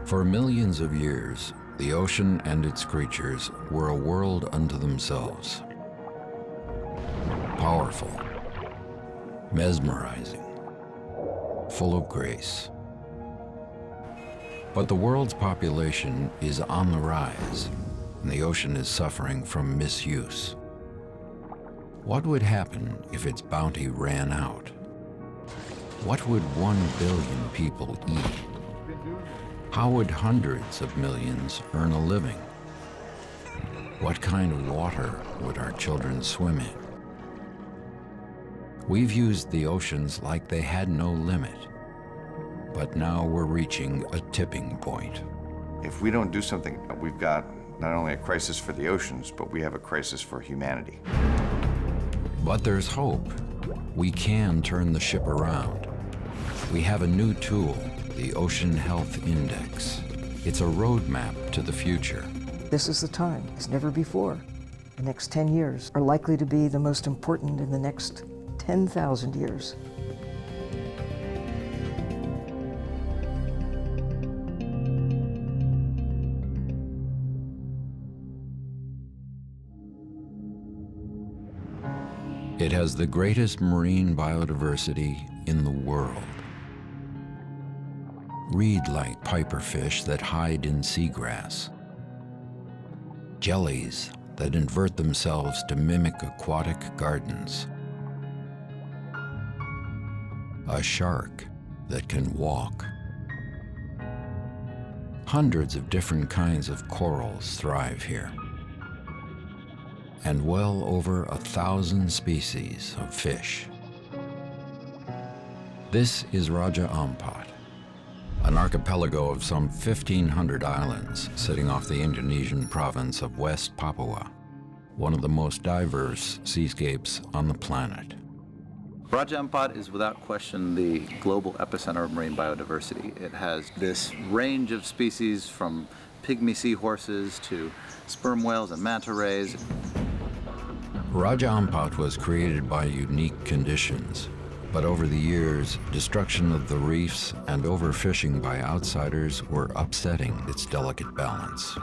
For millions of years, the ocean and its creatures were a world unto themselves. Powerful, mesmerizing, full of grace. But the world's population is on the rise, and the ocean is suffering from misuse. What would happen if its bounty ran out? What would 1 billion people eat? How would hundreds of millions earn a living? What kind of water would our children swim in? We've used the oceans like they had no limit, but now we're reaching a tipping point. If we don't do something, we've got not only a crisis for the oceans, but we have a crisis for humanity. But there's hope. We can turn the ship around. We have a new tool, the Ocean Health Index. It's a roadmap to the future. This is the time, as never before. The next 10 years are likely to be the most important in the next 10,000 years. It has the greatest marine biodiversity in the world. Reed-like piperfish that hide in seagrass. Jellies that invert themselves to mimic aquatic gardens. A shark that can walk. Hundreds of different kinds of corals thrive here. And well over 1,000 species of fish. This is Raja Ampat, an archipelago of some 1,500 islands sitting off the Indonesian province of West Papua, one of the most diverse seascapes on the planet. Raja Ampat is without question the global epicenter of marine biodiversity. It has this range of species from pygmy seahorses to sperm whales and manta rays. Raja Ampat was created by unique conditions, but over the years, destruction of the reefs and overfishing by outsiders were upsetting its delicate balance.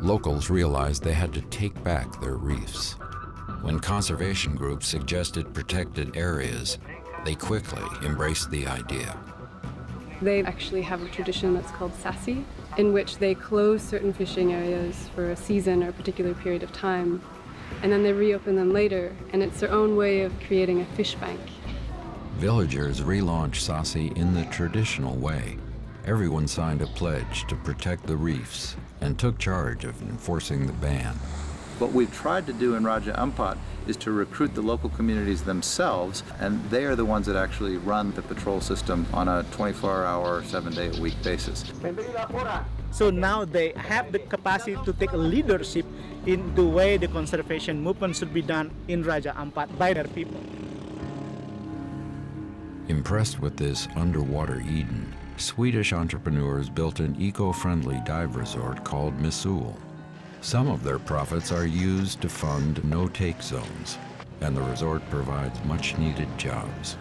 Locals realized they had to take back their reefs. When conservation groups suggested protected areas, they quickly embraced the idea. They actually have a tradition that's called sasi, in which they close certain fishing areas for a season or a particular period of time, and then they reopen them later, and it's their own way of creating a fish bank. Villagers relaunched Sasi in the traditional way. Everyone signed a pledge to protect the reefs and took charge of enforcing the ban. What we've tried to do in Raja Ampat is to recruit the local communities themselves, and they are the ones that actually run the patrol system on a 24-hour, 7-day-a-week basis. So now they have the capacity to take leadership in the way the conservation movement should be done in Raja Ampat by their people. Impressed with this underwater Eden, Swedish entrepreneurs built an eco-friendly dive resort called Missoul. Some of their profits are used to fund no-take zones, and the resort provides much-needed jobs.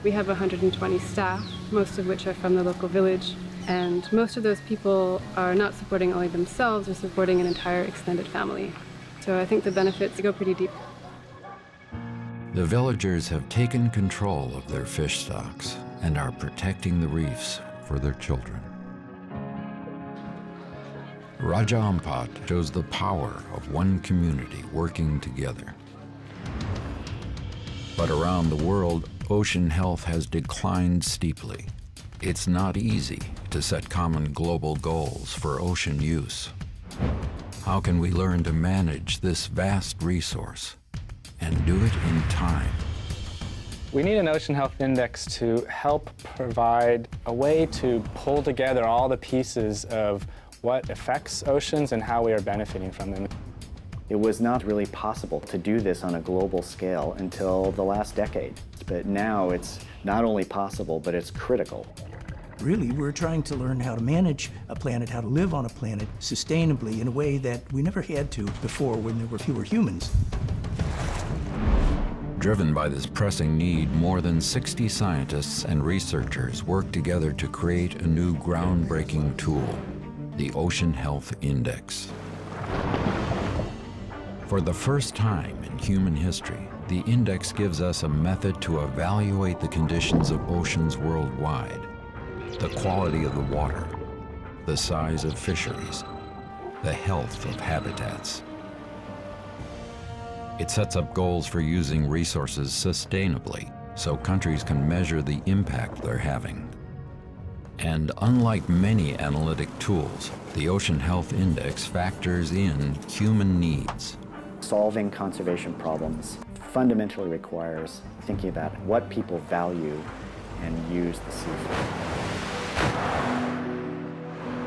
We have 120 staff, most of which are from the local village, and most of those people are not supporting only themselves, they're supporting an entire extended family. So I think the benefits go pretty deep. The villagers have taken control of their fish stocks and are protecting the reefs for their children. Raja Ampat shows the power of one community working together. But around the world, ocean health has declined steeply. It's not easy to set common global goals for ocean use. How can we learn to manage this vast resource and do it in time? We need an ocean health index to help provide a way to pull together all the pieces of what affects oceans and how we are benefiting from them. It was not really possible to do this on a global scale until the last decade. But now it's not only possible, but it's critical. Really, we're trying to learn how to manage a planet, how to live on a planet sustainably in a way that we never had to before when there were fewer humans. Driven by this pressing need, more than 60 scientists and researchers work together to create a new groundbreaking tool, the Ocean Health Index. For the first time in human history, the index gives us a method to evaluate the conditions of oceans worldwide, the quality of the water, the size of fisheries, the health of habitats. It sets up goals for using resources sustainably so countries can measure the impact they're having. And unlike many analytic tools, the Ocean Health Index factors in human needs. Solving conservation problems fundamentally requires thinking about what people value and use the sea for.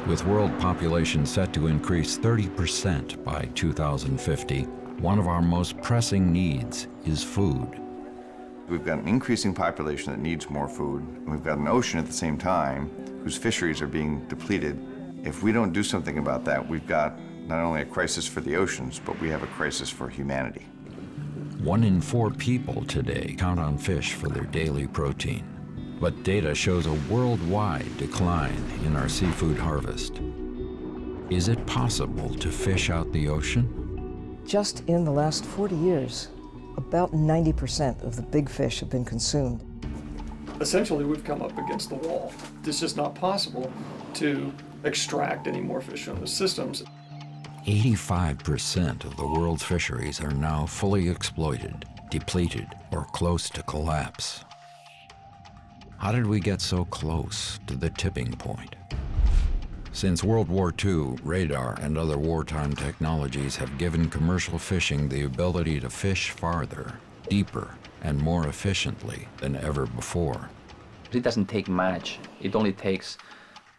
With world population set to increase 30% by 2050, one of our most pressing needs is food. We've got an increasing population that needs more food, and we've got an ocean at the same time whose fisheries are being depleted. If we don't do something about that, we've got not only a crisis for the oceans, but we have a crisis for humanity. 1 in 4 people today count on fish for their daily protein. But data shows a worldwide decline in our seafood harvest. Is it possible to fish out the ocean? Just in the last 40 years, about 90% of the big fish have been consumed. Essentially, we've come up against the wall. It's just not possible to extract any more fish from the systems. 85% of the world's fisheries are now fully exploited, depleted, or close to collapse. How did we get so close to the tipping point? Since World War II, radar and other wartime technologies have given commercial fishing the ability to fish farther, deeper, and more efficiently than ever before. It doesn't take much. It only takes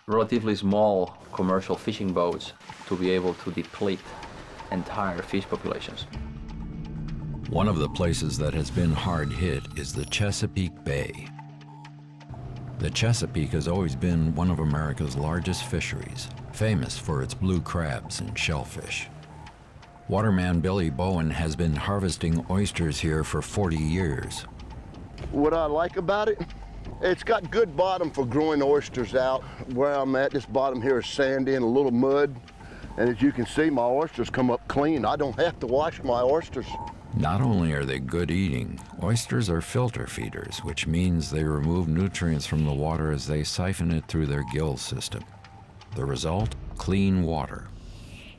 relatively small commercial fishing boats to be able to deplete entire fish populations. One of the places that has been hard hit is the Chesapeake Bay. The Chesapeake has always been one of America's largest fisheries, famous for its blue crabs and shellfish. Waterman Billy Bowen has been harvesting oysters here for 40 years. What I like about it, it's got good bottom for growing oysters out. Where I'm at, this bottom here is sandy and a little mud. And as you can see, my oysters come up clean. I don't have to wash my oysters. Not only are they good eating, oysters are filter feeders, which means they remove nutrients from the water as they siphon it through their gill system. The result? Clean water.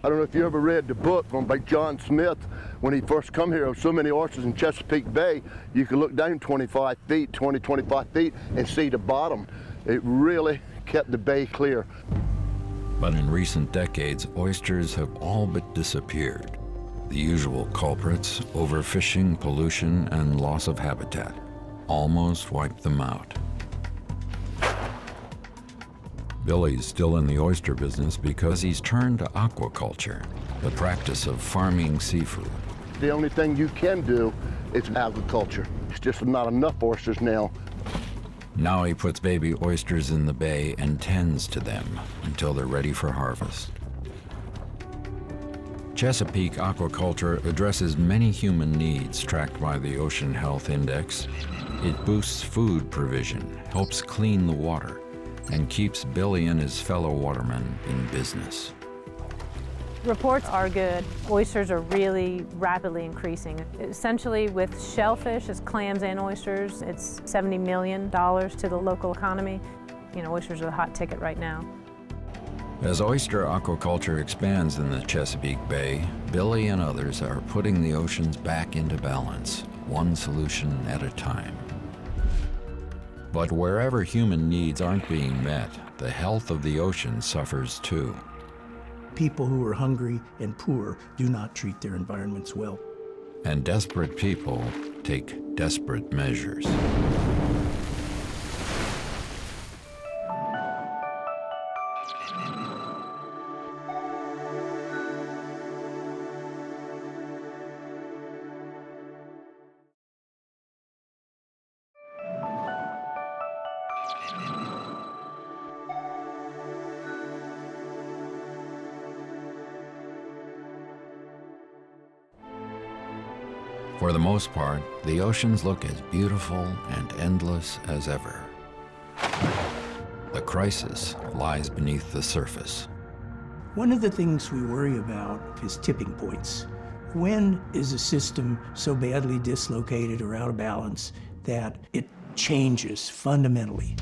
I don't know if you ever read the book by John Smith. When he first come here, there were so many oysters in Chesapeake Bay, you could look down 25 feet, 20, 25 feet, and see the bottom. It really kept the bay clear. But in recent decades, oysters have all but disappeared. The usual culprits, overfishing, pollution, and loss of habitat, almost wiped them out. Billy's still in the oyster business because he's turned to aquaculture, the practice of farming seafood. The only thing you can do is agriculture. It's just not enough oysters now. Now he puts baby oysters in the bay and tends to them until they're ready for harvest. Chesapeake aquaculture addresses many human needs tracked by the Ocean Health Index. It boosts food provision, helps clean the water, and keeps Billy and his fellow watermen in business. Reports are good. Oysters are really rapidly increasing. Essentially, with shellfish, as clams and oysters, it's $70 million to the local economy. You know, oysters are the hot ticket right now. As oyster aquaculture expands in the Chesapeake Bay, Billy and others are putting the oceans back into balance, one solution at a time. But wherever human needs aren't being met, the health of the ocean suffers too. People who are hungry and poor do not treat their environments well. And desperate people take desperate measures. For the most part, the oceans look as beautiful and endless as ever. The crisis lies beneath the surface. One of the things we worry about is tipping points. When is a system so badly dislocated or out of balance that it changes fundamentally?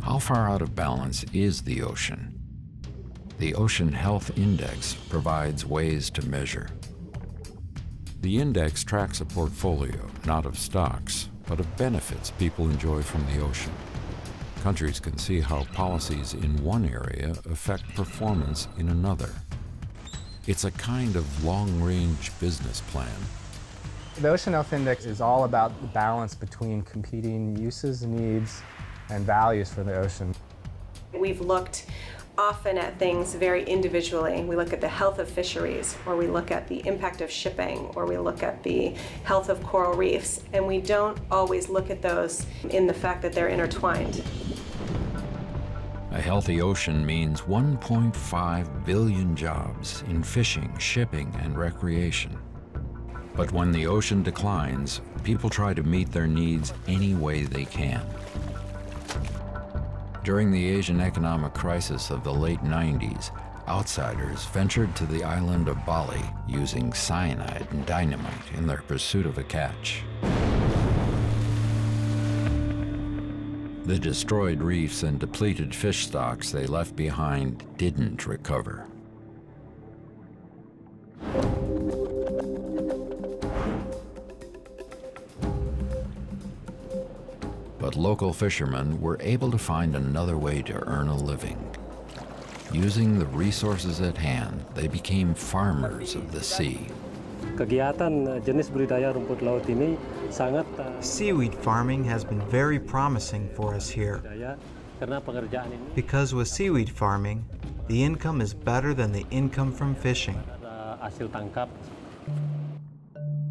How far out of balance is the ocean? The Ocean Health Index provides ways to measure. The index tracks a portfolio, not of stocks, but of benefits people enjoy from the ocean. Countries can see how policies in one area affect performance in another. It's a kind of long-range business plan. The Ocean Health Index is all about the balance between competing uses, needs, and values for the ocean. We've looked often at things very individually. We look at the health of fisheries, or we look at the impact of shipping, or we look at the health of coral reefs, and we don't always look at those in the fact that they're intertwined. A healthy ocean means 1.5 billion jobs in fishing, shipping, and recreation. But when the ocean declines, people try to meet their needs any way they can. During the Asian economic crisis of the late 90s, outsiders ventured to the island of Bali using cyanide and dynamite in their pursuit of a catch. The destroyed reefs and depleted fish stocks they left behind didn't recover. But local fishermen were able to find another way to earn a living. Using the resources at hand, they became farmers of the sea. Seaweed farming has been very promising for us here. Because with seaweed farming, the income is better than the income from fishing.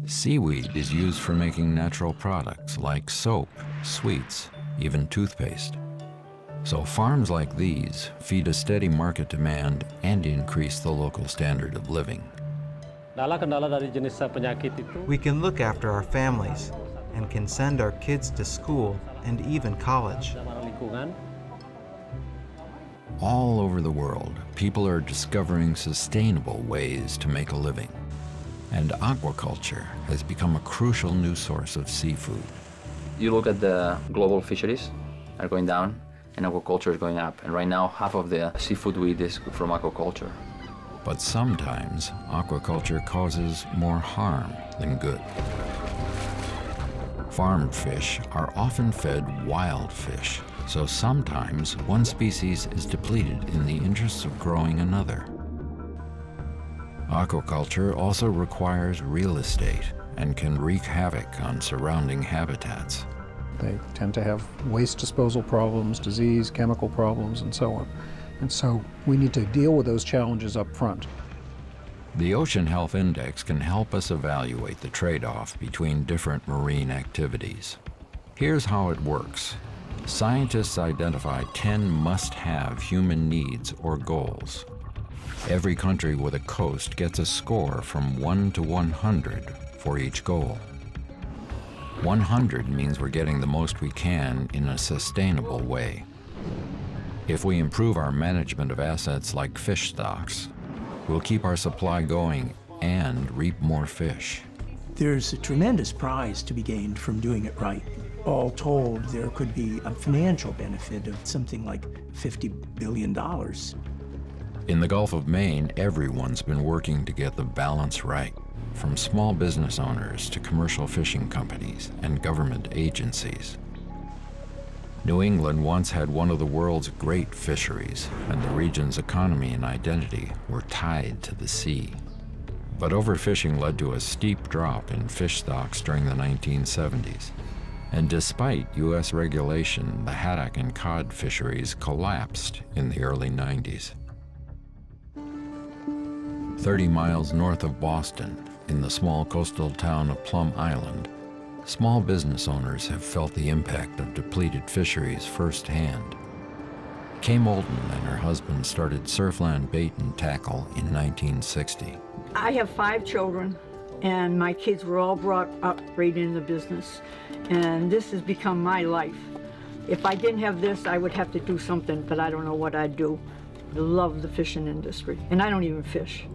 Seaweed is used for making natural products like soap, sweets, even toothpaste. So farms like these feed a steady market demand and increase the local standard of living. We can look after our families and can send our kids to school and even college. All over the world, people are discovering sustainable ways to make a living. And aquaculture has become a crucial new source of seafood. You look at the global fisheries are going down and aquaculture is going up. And right now, half of the seafood we eat is from aquaculture. But sometimes aquaculture causes more harm than good. Farmed fish are often fed wild fish, so sometimes one species is depleted in the interests of growing another. Aquaculture also requires real estate and can wreak havoc on surrounding habitats. They tend to have waste disposal problems, disease, chemical problems, and so on. And so we need to deal with those challenges up front. The Ocean Health Index can help us evaluate the trade-off between different marine activities. Here's how it works. Scientists identify 10 must-have human needs or goals. Every country with a coast gets a score from 1 to 100 for each goal. 100 means we're getting the most we can in a sustainable way. If we improve our management of assets like fish stocks, we'll keep our supply going and reap more fish. There's a tremendous prize to be gained from doing it right. All told, there could be a financial benefit of something like $50 billion. In the Gulf of Maine, everyone's been working to get the balance right, from small business owners to commercial fishing companies and government agencies. New England once had one of the world's great fisheries, and the region's economy and identity were tied to the sea. But overfishing led to a steep drop in fish stocks during the 1970s. And despite U.S. regulation, the haddock and cod fisheries collapsed in the early 90s. 30 miles north of Boston, in the small coastal town of Plum Island, small business owners have felt the impact of depleted fisheries firsthand. Kay Moulton and her husband started Surfland Bait and Tackle in 1960. I have 5 children. and my kids were all brought up right in the business, and this has become my life. If I didn't have this, I would have to do something, but I don't know what I'd do. I love the fishing industry, and I don't even fish.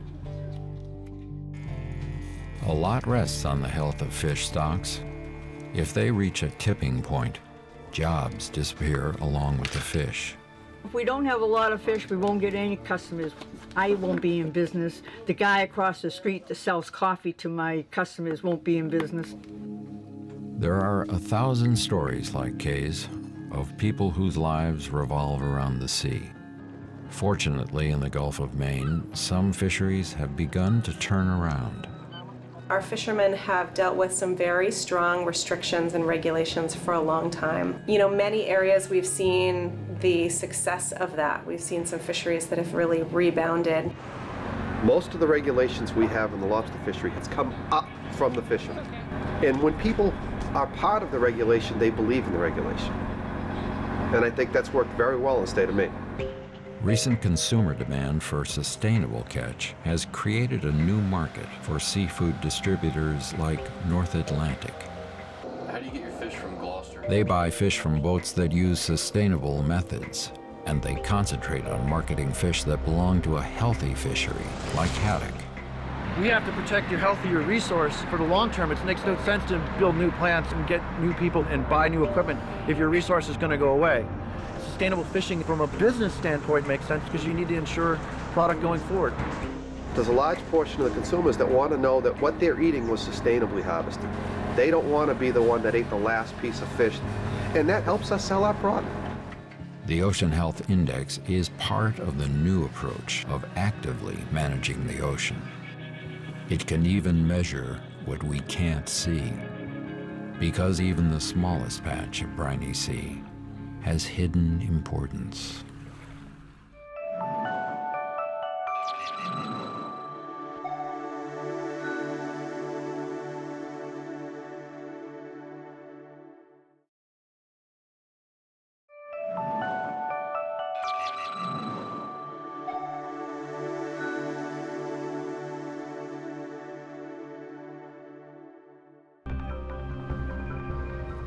A lot rests on the health of fish stocks. If they reach a tipping point, jobs disappear along with the fish. If we don't have a lot of fish, we won't get any customers. I won't be in business. The guy across the street that sells coffee to my customers won't be in business. There are 1,000 stories like Kay's of people whose lives revolve around the sea. Fortunately, in the Gulf of Maine, some fisheries have begun to turn around. Our fishermen have dealt with some very strong restrictions and regulations for a long time. You know, many areas we've seen the success of that. We've seen some fisheries that have really rebounded. Most of the regulations we have in the lobster fishery has come up from the fishermen. And when people are part of the regulation, they believe in the regulation. And I think that's worked very well in the state of Maine. Recent consumer demand for sustainable catch has created a new market for seafood distributors like North Atlantic. How do you get your fish from Gloucester? They buy fish from boats that use sustainable methods, and they concentrate on marketing fish that belong to a healthy fishery, like haddock. We have to protect your healthier resource for the long term. It makes no sense to build new plants and get new people and buy new equipment if your resource is going to go away. Sustainable fishing from a business standpoint makes sense because you need to ensure product going forward. There's a large portion of the consumers that want to know that what they're eating was sustainably harvested. They don't want to be the one that ate the last piece of fish, and that helps us sell our product. The Ocean Health Index is part of the new approach of actively managing the ocean. It can even measure what we can't see, because even the smallest patch of briny sea has hidden importance.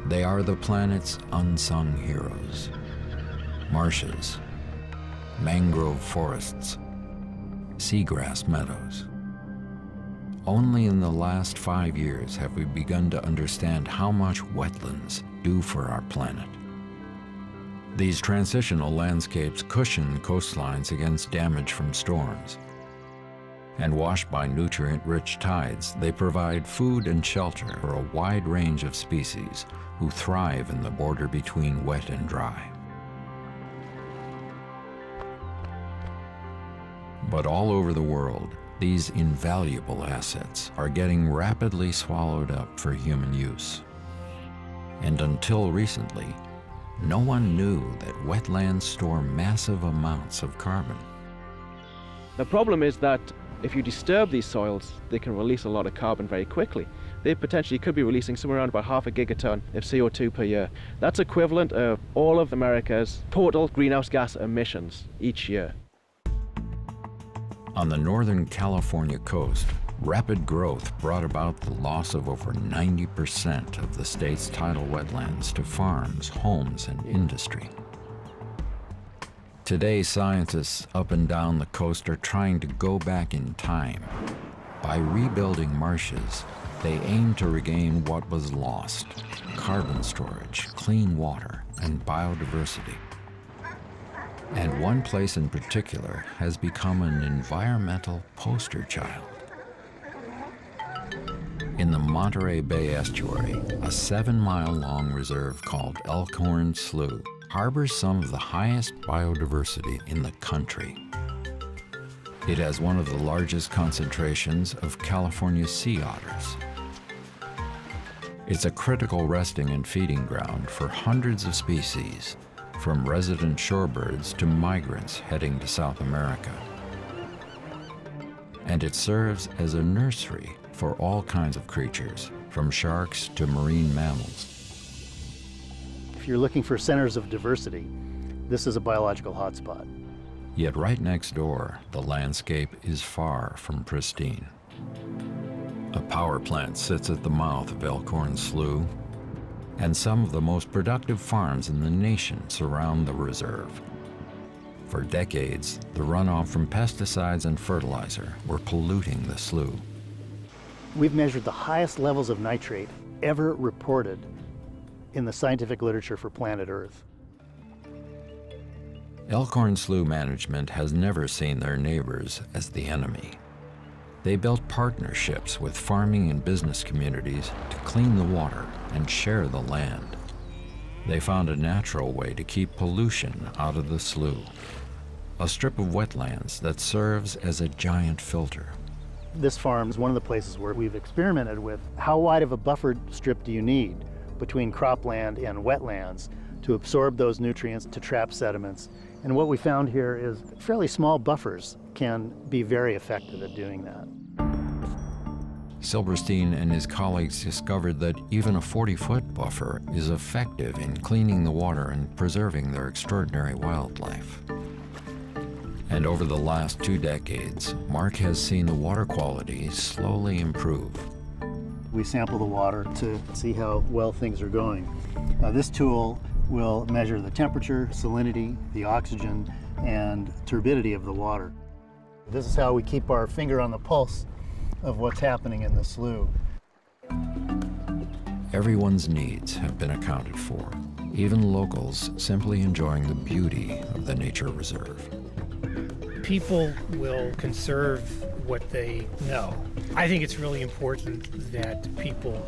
They are the planet's unsung heroes. Marshes, mangrove forests, seagrass meadows. Only in the last 5 years have we begun to understand how much wetlands do for our planet. These transitional landscapes cushion coastlines against damage from storms. And washed by nutrient-rich tides, they provide food and shelter for a wide range of species who thrive in the border between wet and dry. But all over the world, these invaluable assets are getting rapidly swallowed up for human use. And until recently, no one knew that wetlands store massive amounts of carbon. The problem is that if you disturb these soils, they can release a lot of carbon very quickly. They potentially could be releasing somewhere around about 0.5 gigaton of CO2 per year. That's equivalent of all of America's total greenhouse gas emissions each year. On the northern California coast, rapid growth brought about the loss of over 90% of the state's tidal wetlands to farms, homes, and industry. Today, scientists up and down the coast are trying to go back in time. By rebuilding marshes, they aim to regain what was lost: carbon storage, clean water, and biodiversity. And one place in particular has become an environmental poster child. In the Monterey Bay estuary, a 7-mile-long reserve called Elkhorn Slough harbors some of the highest biodiversity in the country. It has one of the largest concentrations of California sea otters. It's a critical resting and feeding ground for hundreds of species, from resident shorebirds to migrants heading to South America. And it serves as a nursery for all kinds of creatures, from sharks to marine mammals. If you're looking for centers of diversity, this is a biological hotspot. Yet right next door, the landscape is far from pristine. A power plant sits at the mouth of Elkhorn Slough, and some of the most productive farms in the nation surround the reserve. For decades, the runoff from pesticides and fertilizer were polluting the slough. We've measured the highest levels of nitrate ever reported in the scientific literature for planet Earth. Elkhorn Slough management has never seen their neighbors as the enemy. They built partnerships with farming and business communities to clean the water and share the land. They found a natural way to keep pollution out of the slough, a strip of wetlands that serves as a giant filter. This farm is one of the places where we've experimented with how wide of a buffer strip do you need between cropland and wetlands to absorb those nutrients, to trap sediments. And what we found here is fairly small buffers can be very effective at doing that. Silberstein and his colleagues discovered that even a 40-foot buffer is effective in cleaning the water and preserving their extraordinary wildlife. And over the last 2 decades, Mark has seen the water quality slowly improve. We sample the water to see how well things are going. This tool will measure the temperature, salinity, the oxygen, and turbidity of the water. This is how we keep our finger on the pulse of what's happening in the slough. Everyone's needs have been accounted for, even locals simply enjoying the beauty of the nature reserve. People will conserve what they know. I think it's really important that people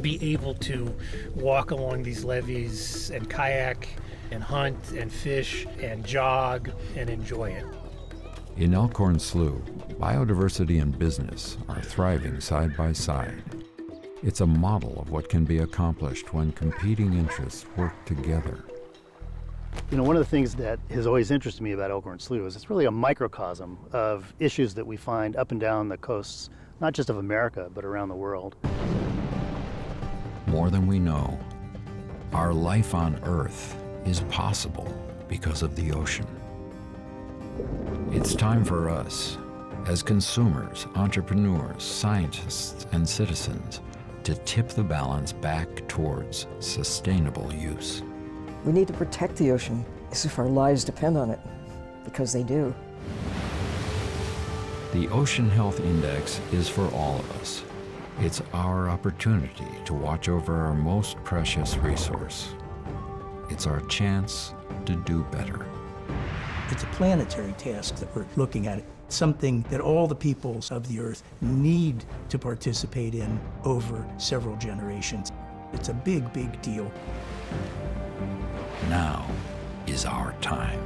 be able to walk along these levees and kayak and hunt and fish and jog and enjoy it. In Elkhorn Slough, biodiversity and business are thriving side by side. It's a model of what can be accomplished when competing interests work together. You know, one of the things that has always interested me about Elkhorn Slough is it's really a microcosm of issues that we find up and down the coasts, not just of America, but around the world. More than we know, our life on Earth is possible because of the ocean. It's time for us, as consumers, entrepreneurs, scientists, and citizens, to tip the balance back towards sustainable use. We need to protect the ocean as if our lives depend on it, because they do. The Ocean Health Index is for all of us. It's our opportunity to watch over our most precious resource. It's our chance to do better. It's a planetary task that we're looking at, something that all the peoples of the Earth need to participate in over several generations. It's a big, big deal. Now is our time.